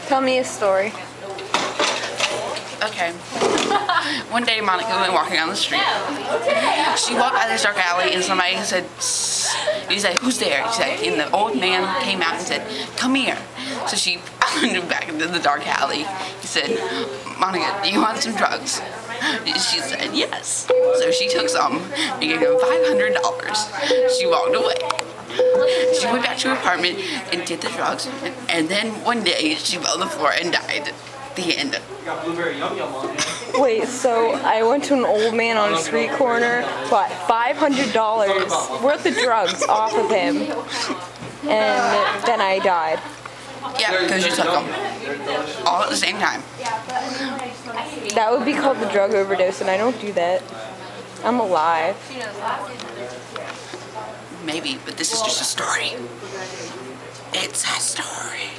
Tell me a story. Okay. One day Monica went walking down the street. She walked by this dark alley and somebody said, he said, "Who's there?" She said, and the old man came out and said, "Come here." So she went back into the dark alley. He said, "Monica, do you want some drugs?" She said, "Yes." So she took some and gave him $500. She walked away. She went back to her apartment and did the drugs, and then one day she fell on the floor and died. The end. Wait, so I went to an old man on a street corner, bought $500 worth of drugs off of him, and then I died. Yeah, because you took them all at the same time. That would be called the drug overdose, and I don't do that. I'm alive. Maybe, but this is just a story. It's a story.